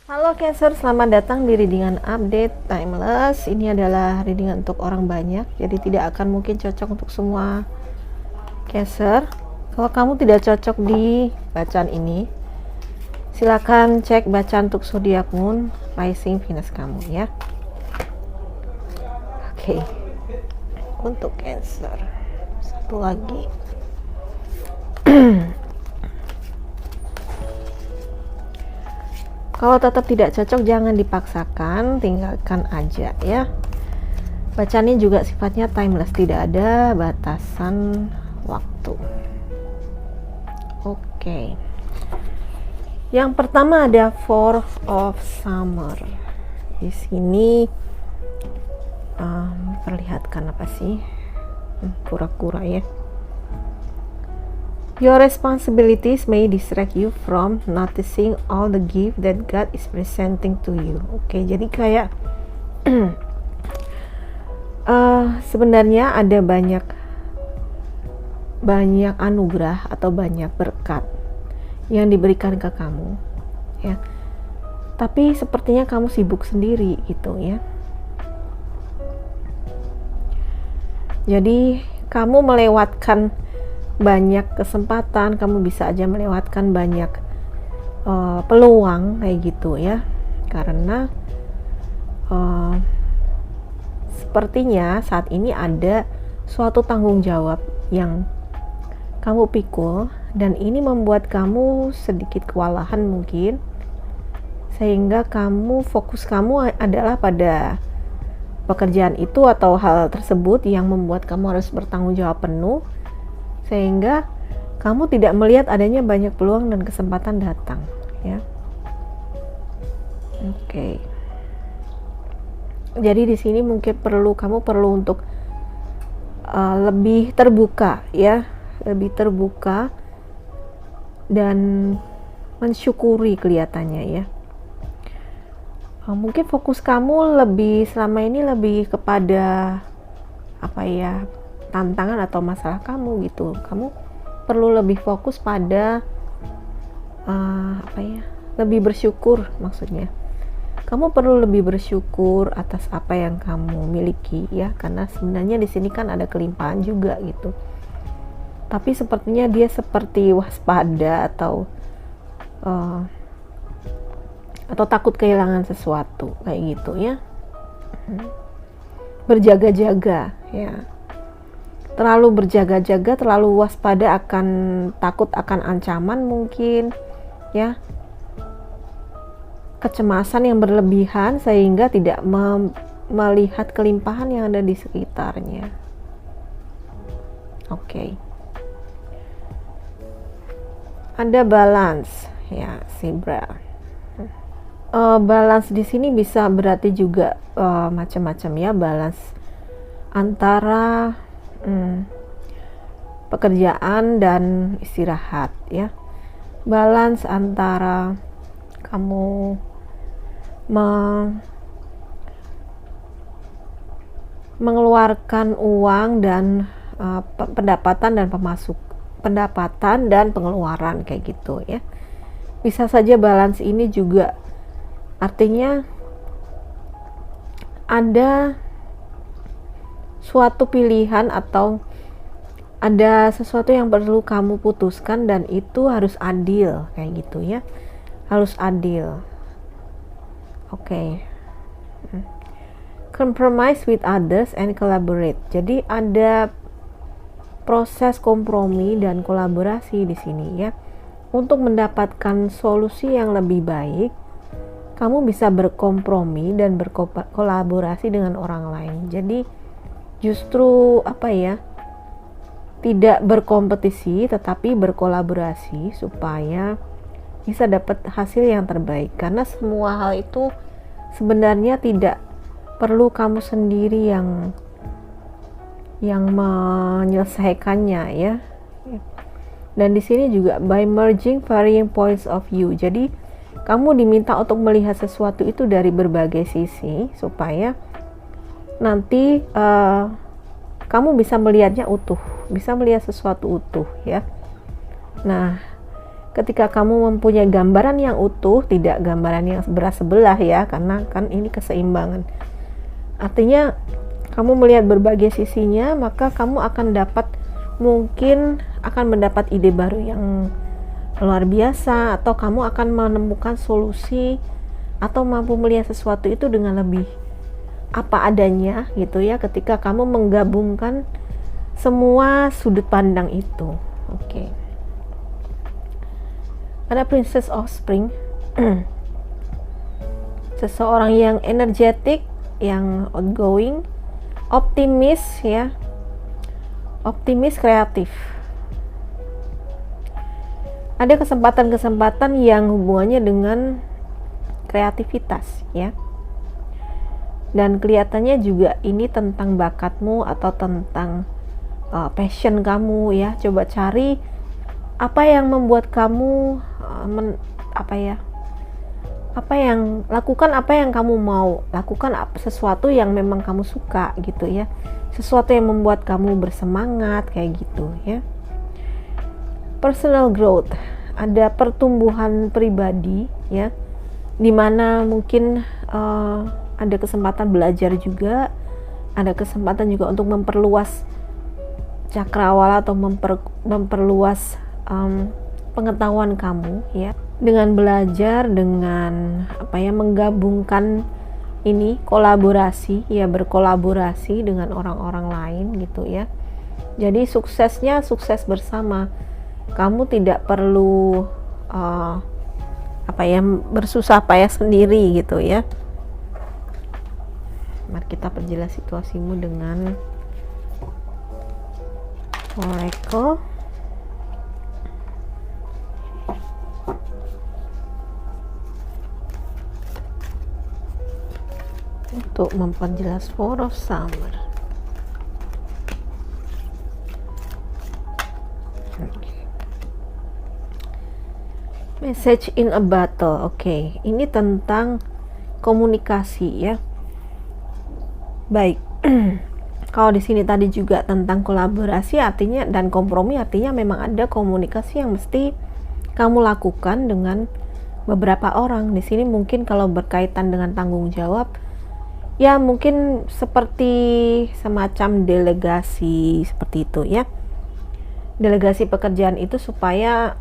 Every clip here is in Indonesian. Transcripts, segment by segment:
Halo Cancer, selamat datang di readingan update timeless. Ini adalah readingan untuk orang banyak, jadi tidak akan mungkin cocok untuk semua Cancer. Kalau kamu tidak cocok di bacaan ini, silakan cek bacaan untuk zodiak moon, rising, Venus kamu ya. Oke. Untuk Cancer, satu lagi. Kalau tetap tidak cocok, jangan dipaksakan, tinggalkan aja ya. Bacaan ini juga sifatnya timeless, tidak ada batasan waktu. Oke. Yang pertama ada Four of Summer. Di sini perlihatkan apa sih? Kura-kura ya. Your responsibilities may distract you from noticing all the gift that God is presenting to you. Oke, jadi kayak sebenarnya ada banyak anugerah atau banyak berkat yang diberikan ke kamu, ya. Tapi sepertinya kamu sibuk sendiri gitu ya. Jadi kamu melewatkan banyak kesempatan, kamu bisa aja melewatkan banyak peluang kayak gitu ya, karena sepertinya saat ini ada suatu tanggung jawab yang kamu pikul, dan ini membuat kamu sedikit kewalahan mungkin, sehingga fokus kamu adalah pada pekerjaan itu atau hal tersebut yang membuat kamu harus bertanggung jawab penuh, sehingga kamu tidak melihat adanya banyak peluang dan kesempatan datang ya. Oke. Jadi di sini mungkin kamu perlu untuk lebih terbuka ya, lebih terbuka dan mensyukuri kelihatannya ya. Mungkin fokus kamu selama ini lebih kepada apa ya, tantangan atau masalah kamu gitu. Kamu perlu lebih fokus pada lebih bersyukur, maksudnya kamu perlu lebih bersyukur atas apa yang kamu miliki ya, karena sebenarnya di sini kan ada kelimpahan juga gitu. Tapi sepertinya dia seperti waspada atau takut kehilangan sesuatu kayak gitu ya. Berjaga-jaga ya, terlalu berjaga-jaga, terlalu waspada, takut akan ancaman mungkin ya, kecemasan yang berlebihan sehingga tidak melihat kelimpahan yang ada di sekitarnya. Oke. Ada balance ya, Libra. Balance di sini bisa berarti juga macam-macam ya, balance antara pekerjaan dan istirahat ya, balance antara kamu mengeluarkan uang dan pendapatan dan pengeluaran kayak gitu ya. Bisa saja balance ini juga artinya ada suatu pilihan atau ada sesuatu yang perlu kamu putuskan, dan itu harus adil kayak gitu ya, harus adil. Oke. Compromise with others and collaborate. Jadi ada proses kompromi dan kolaborasi di sini ya. Untuk mendapatkan solusi yang lebih baik, kamu bisa berkompromi dan berkolaborasi dengan orang lain. Jadi justru tidak berkompetisi tetapi berkolaborasi supaya bisa dapat hasil yang terbaik, karena semua hal itu sebenarnya tidak perlu kamu sendiri yang menyelesaikannya ya. Dan di sini juga by merging varying points of view. Jadi kamu diminta untuk melihat sesuatu itu dari berbagai sisi supaya nanti kamu bisa melihatnya utuh, bisa melihat sesuatu utuh ya. Nah, ketika kamu mempunyai gambaran yang utuh, tidak gambaran yang belah sebelah ya, karena kan ini keseimbangan. Artinya kamu melihat berbagai sisinya, maka kamu akan mungkin akan mendapat ide baru yang luar biasa, atau kamu akan menemukan solusi atau mampu melihat sesuatu itu dengan lebih apa adanya gitu ya, ketika kamu menggabungkan semua sudut pandang itu. Oke. Ada Princess of Spring. Seseorang yang energetik, yang outgoing, optimis ya. Optimis, kreatif. Ada kesempatan-kesempatan yang hubungannya dengan kreativitas ya. Dan kelihatannya juga ini tentang bakatmu atau tentang passion kamu ya. Coba cari apa yang membuat kamu lakukan apa yang kamu mau lakukan, sesuatu yang memang kamu suka gitu ya, sesuatu yang membuat kamu bersemangat kayak gitu ya. Personal growth, ada pertumbuhan pribadi ya, dimana mungkin ada kesempatan belajar juga, ada kesempatan juga untuk memperluas cakrawala atau memperluas pengetahuan kamu ya, dengan belajar, dengan menggabungkan ini kolaborasi ya, berkolaborasi dengan orang-orang lain gitu ya. Jadi suksesnya sukses bersama, kamu tidak perlu bersusah payah sendiri gitu ya. Mari kita perjelas situasimu dengan Oracle. Untuk memperjelas Four of Summer. Message in a battle. Oke, ini tentang komunikasi ya. Baik. Kalau di sini tadi juga tentang kolaborasi artinya dan kompromi, artinya memang ada komunikasi yang mesti kamu lakukan dengan beberapa orang. Di sini mungkin kalau berkaitan dengan tanggung jawab ya, mungkin seperti semacam delegasi seperti itu ya. Delegasi pekerjaan itu supaya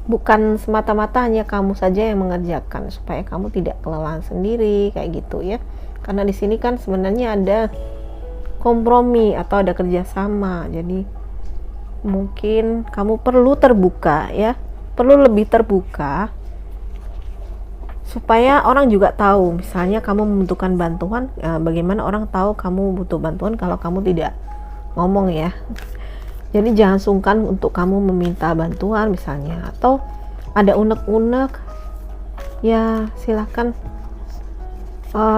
bukan semata-mata hanya kamu saja yang mengerjakan, supaya kamu tidak kelelahan sendiri kayak gitu ya. Karena di sini kan sebenarnya ada kompromi atau ada kerjasama. Jadi mungkin kamu perlu terbuka ya, perlu lebih terbuka supaya orang juga tahu. Misalnya kamu membutuhkan bantuan, bagaimana orang tahu kamu butuh bantuan kalau kamu tidak ngomong ya. Jadi jangan sungkan untuk kamu meminta bantuan misalnya, atau ada unek-unek ya, silahkan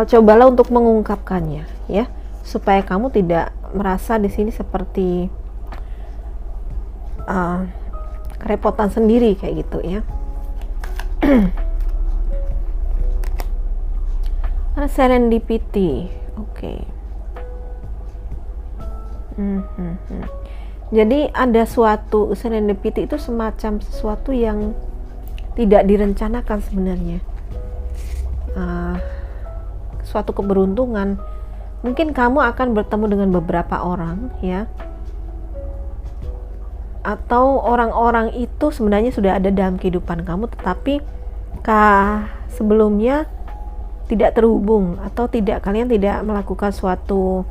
cobalah untuk mengungkapkannya ya, supaya kamu tidak merasa di sini seperti kerepotan sendiri kayak gitu ya. Ada serendipity. Oke. Jadi ada suatu serendipity itu semacam sesuatu yang tidak direncanakan sebenarnya, suatu keberuntungan. Mungkin kamu akan bertemu dengan beberapa orang ya, atau orang-orang itu sebenarnya sudah ada dalam kehidupan kamu, tetapi sebelumnya tidak terhubung atau kalian tidak melakukan suatu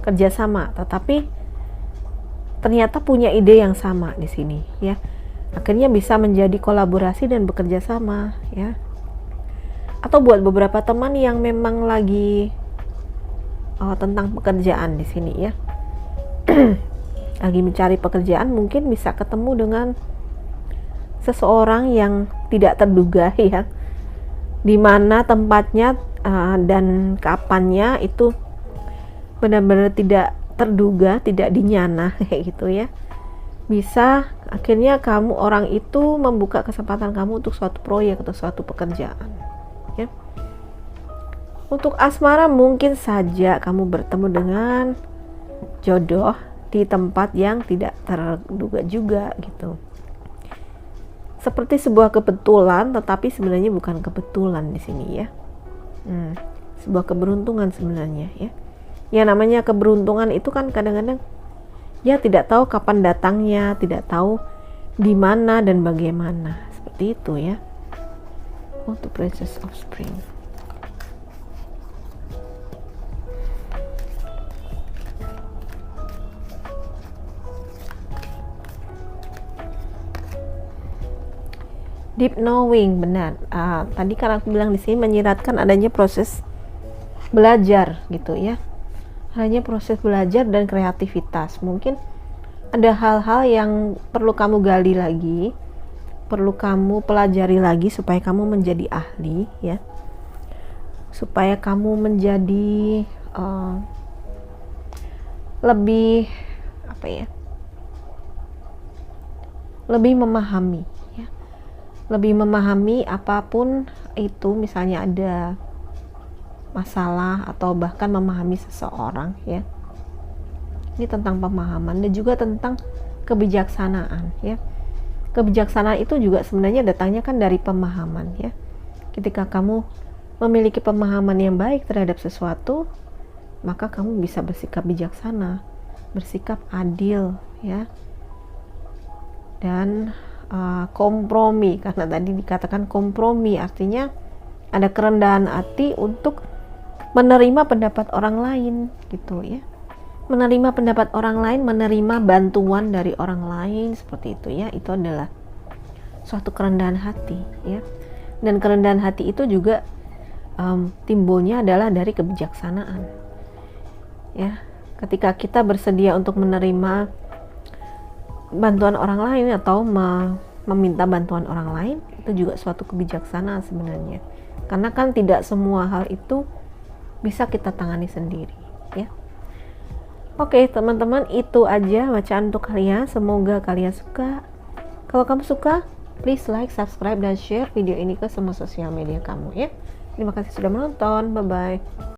kerjasama, tetapi ternyata punya ide yang sama di sini ya. Akhirnya bisa menjadi kolaborasi dan bekerja sama ya. Atau buat beberapa teman yang memang lagi tentang pekerjaan di sini ya. Lagi mencari pekerjaan, mungkin bisa ketemu dengan seseorang yang tidak terduga ya. Di mana tempatnya dan kapannya itu benar-benar tidak terduga, tidak dinyana kayak gitu ya. Bisa akhirnya orang itu membuka kesempatan kamu untuk suatu proyek atau suatu pekerjaan ya. Untuk asmara, mungkin saja kamu bertemu dengan jodoh di tempat yang tidak terduga juga gitu. seperti sebuah kebetulan, tetapi sebenarnya bukan kebetulan di sini ya. Sebuah keberuntungan sebenarnya ya. Ya namanya keberuntungan itu kan kadang-kadang ya tidak tahu kapan datangnya, tidak tahu di mana dan bagaimana, seperti itu ya. The Princess of Spring. Deep knowing, benar. Tadi kan aku bilang di sini menyiratkan adanya proses belajar gitu ya. Hanya proses belajar dan kreativitas. Mungkin ada hal-hal yang perlu kamu gali lagi, perlu kamu pelajari lagi supaya kamu menjadi ahli ya. Supaya kamu menjadi lebih apa ya? Lebih memahami. Lebih memahami apapun itu, misalnya ada masalah atau bahkan memahami seseorang ya. Ini tentang pemahaman dan juga tentang kebijaksanaan ya. Kebijaksanaan itu juga sebenarnya datangnya kan dari pemahaman ya. Ketika kamu memiliki pemahaman yang baik terhadap sesuatu, maka kamu bisa bersikap bijaksana, bersikap adil ya. Dan kompromi, karena tadi dikatakan kompromi artinya ada kerendahan hati untuk menerima pendapat orang lain gitu ya, menerima pendapat orang lain, menerima bantuan dari orang lain, seperti itu ya. Itu adalah suatu kerendahan hati ya. Dan kerendahan hati itu juga timbulnya adalah dari kebijaksanaan ya. Ketika kita bersedia untuk menerima bantuan orang lain atau meminta bantuan orang lain, itu juga suatu kebijaksanaan sebenarnya, karena kan tidak semua hal itu bisa kita tangani sendiri ya. Oke teman-teman, itu aja bacaan untuk kalian, semoga kalian suka. Kalau kamu suka, please like, subscribe, dan share video ini ke semua sosial media kamu ya. Terima kasih sudah menonton, bye bye.